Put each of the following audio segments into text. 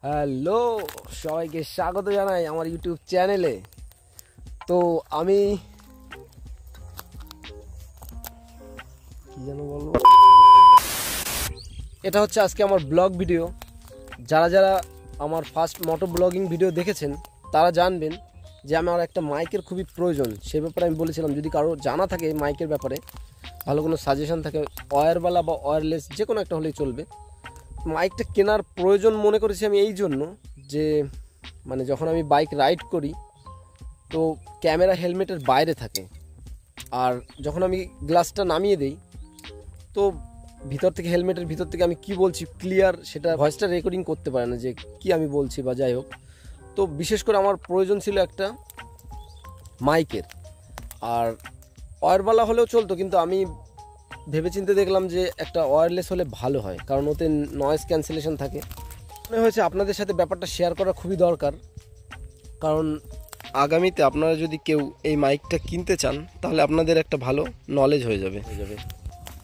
Hello, সবাইকে স্বাগত জানাই আমার ইউটিউব চ্যানেলে। তো আমি কি যেন বলবো, এটা হচ্ছে আজকে আমার ব্লগ ভিডিও। যারা যারা আমার ফার্স্ট মোটো ব্লগিং ভিডিও দেখেছেন তারা জানবেন যে আমার একটা মাইকের খুবই প্রয়োজন। সে ব্যাপারে আমি বলেছিলাম যদি কারো জানা থাকে মাইকের ব্যাপারে, ভালো কোনো সাজেশন থাকে, ওয়্যারওয়ালা বা ওয়্যারলেস যে কোনো একটা হলেই চলবে। মাইকটা কেনার প্রয়োজন মনে করেছি আমি এই জন্য যে মানে যখন আমি বাইক রাইড করি তো ক্যামেরা হেলমেটের বাইরে থাকে, আর যখন আমি গ্লাসটা নামিয়ে দিই তো ভিতর থেকে হেলমেটের ভিতর থেকে আমি কি বলছি ক্লিয়ার সেটা ভয়েসটা রেকর্ডিং করতে পারে না যে কি আমি বলছি বা যাই হোক। তো বিশেষ করে আমার প্রয়োজন ছিল একটা মাইকের, আর ওয়্যারওয়ালা হলেও চলতো, কিন্তু আমি ভেবেচিন্তে দেখলাম যে একটা ওয়্যারলেস হলে ভালো হয়, কারণ ওতে নয়েজ ক্যান্সেলেশন থাকে। মনে হয়েছে আপনাদের সাথে ব্যাপারটা শেয়ার করা খুবই দরকার, কারণ আগামীতে আপনারা যদি কেউ এই মাইকটা কিনতে চান তাহলে আপনাদের একটা ভালো নলেজ হয়ে যাবে।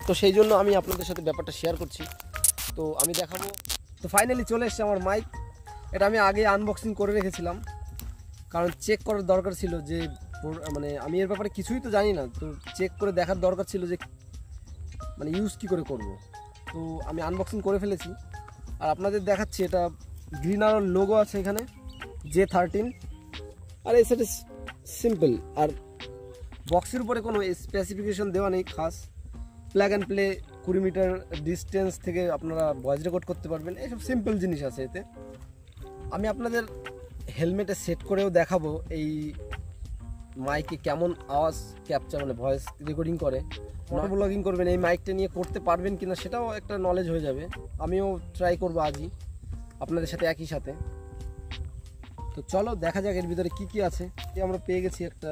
তো সেই জন্য আমি আপনাদের সাথে ব্যাপারটা শেয়ার করছি, তো আমি দেখাবো। তো ফাইনালি চলে এসছে আমার মাইক। এটা আমি আগে আনবক্সিং করে রেখেছিলাম, কারণ চেক করার দরকার ছিল যে মানে আমি এর ব্যাপারে কিছুই তো জানি না, তো চেক করে দেখার দরকার ছিল যে মানে ইউজ কী করে করব। তো আমি আনবক্সিং করে ফেলেছি আর আপনাদের দেখাচ্ছি। এটা গ্রিন আরোর লোগো আছে এখানে, J13, আর এই সেটা সিম্পল, আর বক্সের উপরে কোনো স্পেসিফিকেশন দেওয়া নেই খাস। Plug and play 20 meter distance থেকে আপনারা ভয়েস রেকর্ড করতে পারবেন, এইসব সিম্পল জিনিস আছে এতে। আমি আপনাদের হেলমেটে সেট করেও দেখাবো এই মাইকে কেমন আওয়াজ ক্যাপচার মানে ভয়েস রেকর্ডিং করে। মোটো ব্লগিং করবেন এই মাইকটা নিয়ে করতে পারবেন কিনা সেটাও একটা নলেজ হয়ে যাবে। আমিও ট্রাই করবো আজই আপনাদের সাথে একই সাথে। তো চলো দেখা যাক এর ভিতরে কি কি আছে। আমরা পেয়ে গেছি একটা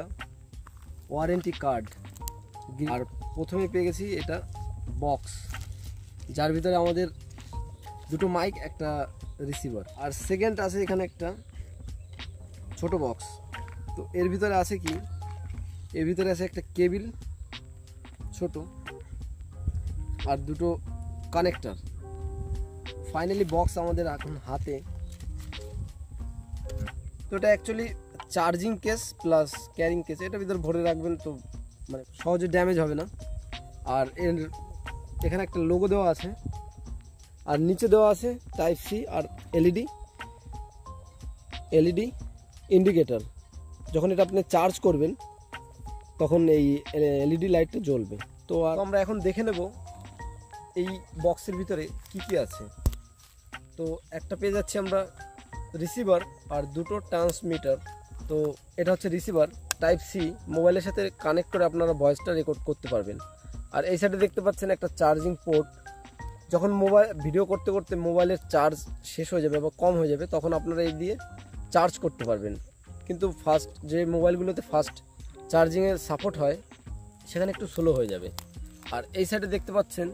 ওয়ারেন্টি কার্ড, আর প্রথমে পেয়ে গেছি এটা বক্স, যার ভিতরে আমাদের দুটো মাইক, একটা রিসিভার, আর সেকেন্ড আছে এখানে একটা ছোট বক্স। তো এর ভিতরে আছে কি, এর ভিতরে আছে একটা কেবিল ছোট আর দুটো কানেক্টর। ফাইনালি বক্স আমাদের এখন হাতে। তো এটা actually charging case plus carrying case, এটার ভিতরে ভরে রাখবেন তো মানে সহজে ড্যামেজ হবে না। আর এর এখানে একটা লোগো দেওয়া আছে, আর নিচে দেওয়া আছে টাইপ সি আর এলইডি ইন্ডিকেটর। যখন এটা আপনি চার্জ করবেন তখন এই এলইডি লাইটটা জ্বলবে। তো আমরা এখন দেখে নেব এই বক্সের ভিতরে কি কি আছে। তো একটা পেয়ে যাচ্ছি আমরা রিসিভার আর দুটো ট্রান্সমিটার। তো এটা হচ্ছে রিসিভার, টাইপ সি, মোবাইলের সাথে কানেক্ট করে আপনারা ভয়েসটা রেকর্ড করতে পারবেন। আর এই সাইডে দেখতে পাচ্ছেন একটা চার্জিং পোর্ট। যখন মোবাইল ভিডিও করতে করতে মোবাইলের চার্জ শেষ হয়ে যাবে বা কম হয়ে যাবে তখন আপনারা এই দিয়ে চার্জ করতে পারবেন। কিন্তু ফাস্ট যে মোবাইলগুলোতে ফাস্ট চার্জিংয়ের সাপোর্ট হয় সেখানে একটু স্লো হয়ে যাবে। আর এই সাইডে দেখতে পাচ্ছেন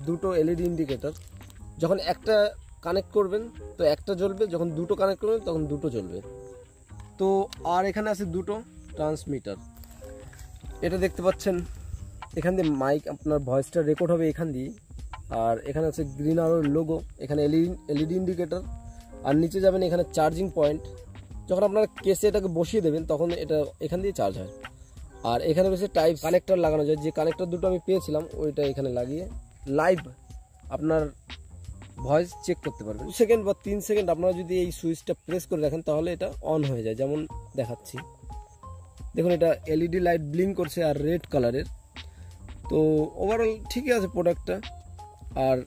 দুটো এলইডি ইন্ডিকেটর। যখন একটা কানেক্ট করবেন তো একটা জ্বলবে, যখন দুটো কানেক্ট করবেন তখন দুটো জ্বলবে। তো আর এখানে আছে দুটো ট্রান্সমিটার। এটা দেখতে পাচ্ছেন এখান দিয়ে মাইক আপনার ভয়েসটা রেকর্ড হবে এখান দিয়ে। আর এখানে আছে গ্রিন আরোর লোগো, এখানে এলইডি ইন্ডিকেটর, আর নিচে যাবেন এখানে চার্জিং পয়েন্ট। যখন আপনারা কেসে এটাকে বসিয়ে দেবেন তখন এটা এখান দিয়ে চার্জ হয়। আর এখানে রয়েছে টাইপ কানেক্টর লাগানো যায়, যে কানেক্টর দুটো আমি পেয়েছিলাম ওইটা এখানে লাগিয়ে লাইভ আপনার ভয়েস চেক করতে পারবেন। 2 সেকেন্ড বা 3 সেকেন্ড আপনারা যদি এই সুইচটা প্রেস করে রাখেন তাহলে এটা অন হয়ে যায়, যেমন দেখাচ্ছি। দেখুন এটা এলইডি লাইট ব্লিঙ্ক করছে আর রেড কালারের। তো ওভারঅল ঠিকই আছে প্রোডাক্টটা। আর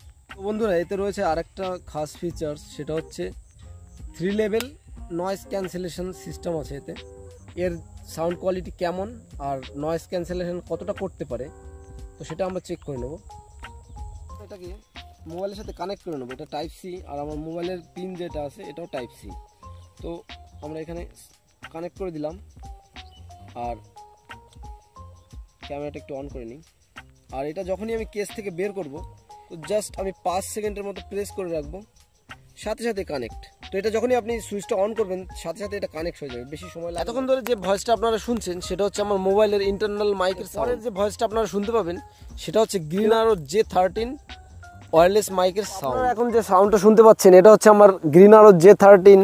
বন্ধুরা এতে রয়েছে আরেকটা খাস ফিচার্স, সেটা হচ্ছে 3 লেভেল নয়েজ ক্যান্সেলেশন সিস্টেম আছে এতে। এর সাউন্ড কোয়ালিটি কেমন আর নয়েজ ক্যান্সেলেশন কতটা করতে পারে তো সেটা আমরা চেক করে নেব। এটাকে মোবাইলের সাথে কানেক্ট করে নেবো। এটা টাইপ সি, আর আমার মোবাইলের পিন যেটা আছে এটাও টাইপ সি। তো আমরা এখানে কানেক্ট করে দিলাম, আর ক্যামেরাটা একটু অন করে নিই। আর এটা যখনই আমি কেস থেকে বের করব তো জাস্ট আমি 5 সেকেন্ডের মতো প্রেস করে রাখবো, সাথে সাথে কানেক্ট। তো এটা যখনই আপনি সুইচটা অন করবেন সাথে সাথে এটা কানেক্ট হয়ে যাবে, বেশি সময় লাগে। এতক্ষণ ধরে যে ভয়েসটা আপনারা শুনছেন সেটা হচ্ছে আমার মোবাইলের ইন্টারনাল মাইকের। পরের যে ভয়েসটা আপনারা শুনতে পাবেন সেটা হচ্ছে গ্রিন আরো J13 ওয়্যারলেস মাইকের সাউন্ড। এখন যে সাউন্ডটা শুনতে পাচ্ছেন এটা হচ্ছে আমার গ্রিন আরো J13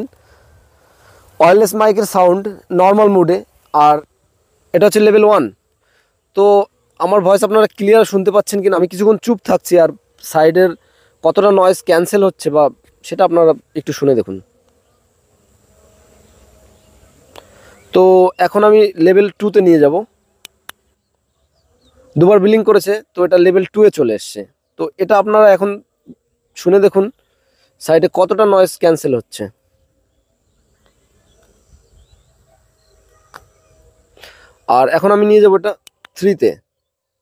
ওয়্যারলেস মাইকের সাউন্ড নর্মাল মোডে, আর এটা হচ্ছে লেভেল 1। তো আমার ভয়েস আপনারা ক্লিয়ার শুনতে পাচ্ছেন কিনা, আমি কিছুক্ষণ চুপ থাকছি আর সাইডের কতটা নয়েজ ক্যান্সেল হচ্ছে বা সেটা আপনারা একটু শুনে দেখুন। তো এখন আমি লেভেল 2তে নিয়ে যাব। দুবার বিলিং করেছে তো এটা লেভেল 2-এ চলে এসছে। তো এটা আপনারা এখন শুনে দেখুন সাইডে কতটা নয়েজ ক্যান্সেল হচ্ছে। আর এখন আমি নিয়ে যাবো এটা 3-তে।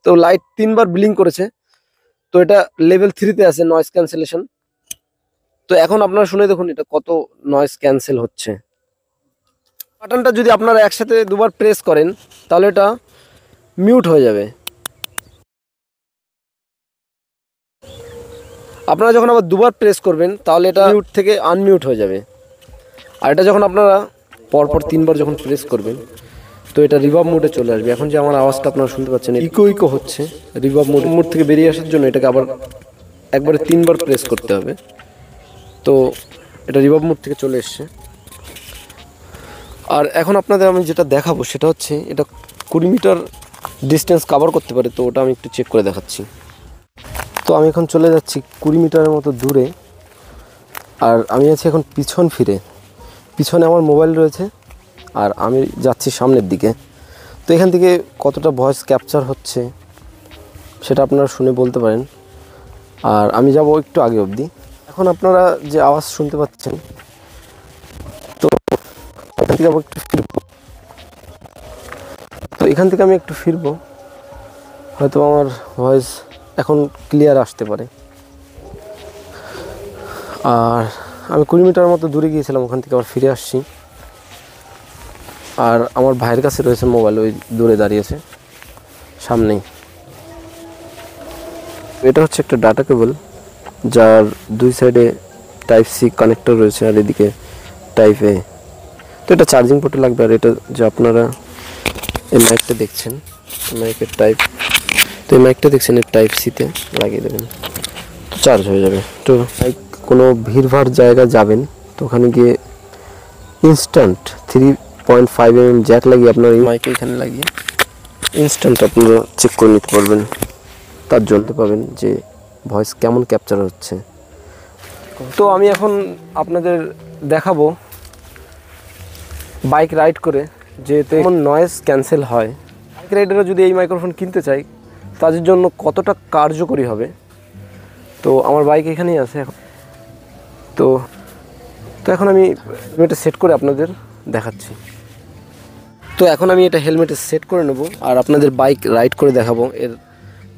তো লাইট 3বার বিলিং করেছে, তো এটা লেভেল 3-তে আছে নয়েজ ক্যান্সেলেশন। তো এখন আপনারা শুনে দেখুন এটা কত নয়েজ ক্যান্সেল হচ্ছে। বাটনটা যদি আপনারা একসাথে দুবার প্রেস করেন তাহলে এটা মিউট হয়ে যাবে। আপনারা যখন আবার দুবার প্রেস করবেন তাহলে এটা মিউট থেকে আনমিউট হয়ে যাবে। আর এটা যখন আপনারা পরপর 3বার যখন প্রেস করবেন তো এটা রিভার্ব মোডে চলে আসবে। এখন যে আমার আওয়াজটা আপনারা শুনতে পাচ্ছেন ইকো হচ্ছে, রিভার্ব মোড থেকে বেরিয়ে আসার জন্য এটাকে আবার একবারে 3বার প্রেস করতে হবে। তো এটা রিভার্ব মোড থেকে চলে এসছে। আর এখন আপনাদের আমি যেটা দেখাবো সেটা হচ্ছে এটা 20 মিটার ডিস্টেন্স কভার করতে পারে। তো ওটা আমি একটু চেক করে দেখাচ্ছি। তো আমি এখন চলে যাচ্ছি 20 মিটারের মতো দূরে, আর আমি আছি এখন পিছন ফিরে। পিছনে আমার মোবাইল রয়েছে আর আমি যাচ্ছি সামনের দিকে। তো এখান থেকে কতটা ভয়েস ক্যাপচার হচ্ছে সেটা আপনারা শুনে বলতে পারেন। আর আমি যাব একটু আগে অবধি। এখন আপনারা যে আওয়াজ শুনতে পাচ্ছেন, তো এখান থেকে আবার একটু ফিরবো। তো এখান থেকে আমি একটু ফিরবো, হয়তো আমার ভয়েস এখন ক্লিয়ার আসতে পারে। আর আমি 20 মিটার মতো দূরে গিয়েছিলাম, ওখান থেকে আবার ফিরে আসছি। আর আমার ভাইয়ের কাছে রয়েছে মোবাইল, ওই দূরে দাঁড়িয়েছে সামনেই। এটা হচ্ছে একটা ডাটা কেবল যার 2 সাইডে টাইপ সি কানেক্টর রয়েছে আর এদিকে টাইপ এ। তো এটা চার্জিং পোর্টে লাগবে। আর এটা যে আপনারা এই মাইকটা দেখছেন, মাইকের টাইপ, তো এই মাইকটা দেখছেন এর টাইপ সিতে লাগিয়ে দেবেন, তো চার্জ হয়ে যাবে। তো মাইক কোনো ভিড়ভাড় জায়গা যাবেন তো ওখানে গিয়ে ইনস্ট্যান্ট 3.5 mm জ্যাক লাগিয়ে আপনার এই মাইকে এখানে লাগিয়ে ইনস্ট্যান্ট আপনারা চেক করে নিতে পারবেন। তার জন্য পাবেন যে ভয়েস কেমন ক্যাপচার হচ্ছে। তো আমি এখন আপনাদের দেখাবো বাইক রাইড করে যে তেমন নয়েজ ক্যান্সেল হয়। বাইক রাইডাররা যদি এই মাইক্রোফোন কিনতে চায় তাদের জন্য কতটা কার্যকরী হবে। তো আমার বাইক এখানেই আছে এখন। তো এখন আমি এটা সেট করে আপনাদের দেখাচ্ছি। তো এখন আমি এটা হেলমেটে সেট করে নেব আর আপনাদের বাইক রাইড করে দেখাবো এর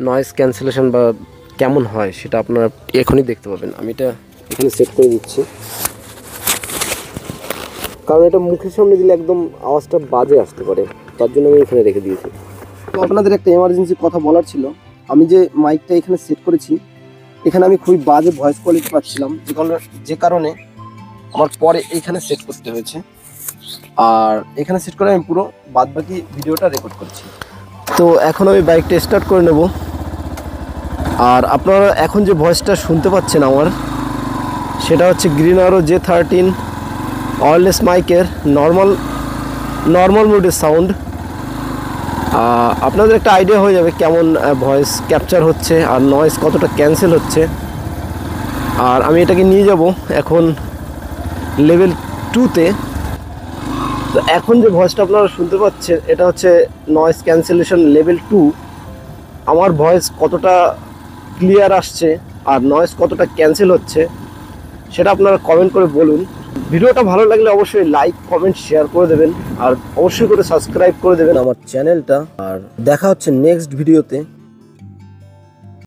নয়েজ ক্যান্সেলেশন বা কেমন হয় সেটা আপনারা এখনই দেখতে পাবেন। আমি এটা এখানে সেট করে দিচ্ছি, কারণ এটা মুখের সামনে দিলে একদম আওয়াজটা বাজে আসতে পারে, তার জন্য আমি এখানে রেখে দিয়েছি। তো আপনাদের একটা এমার্জেন্সি কথা বলার ছিল। আমি যে মাইকটা এখানে সেট করেছি এখানে আমি খুবই বাজে ভয়েস কোয়ালিটি পাচ্ছিলাম, যে কারণে আমার পরে এইখানে সেট করতে হয়েছে। আর এখানে সেট করে আমি পুরো বাদবাকি ভিডিওটা রেকর্ড করছি। তো এখন আমি বাইকটা স্টার্ট করে নেব। আর আপনারা এখন যে ভয়েসটা শুনতে পাচ্ছেন আমার, সেটা হচ্ছে গ্রিন আরো J13 ওয়্যারলেস মাইকের নর্মাল মোডের সাউন্ড। আপনাদের একটা আইডিয়া হয়ে যাবে কেমন ভয়েস ক্যাপচার হচ্ছে আর নয়েজ কতটা ক্যান্সেল হচ্ছে। আর আমি এটাকে নিয়ে যাব এখন লেভেল 2-তে। তো এখন যে ভয়েসটা আপনারা শুনতে পাচ্ছেন এটা হচ্ছে নয়েজ ক্যান্সেলেশন লেভেল 2। আমার ভয়েস কতটা ক্লিয়ার আসছে আর নয়েজ কতটা ক্যান্সেল হচ্ছে সেটা আপনারা কমেন্ট করে বলুন। ভিডিওটা ভালো লাগলে অবশ্যই লাইক কমেন্ট শেয়ার করে দেবেন আর অবশ্যই করে সাবস্ক্রাইব করে দেবেন আমার চ্যানেলটা। আর দেখা হচ্ছে নেক্সট ভিডিওতে।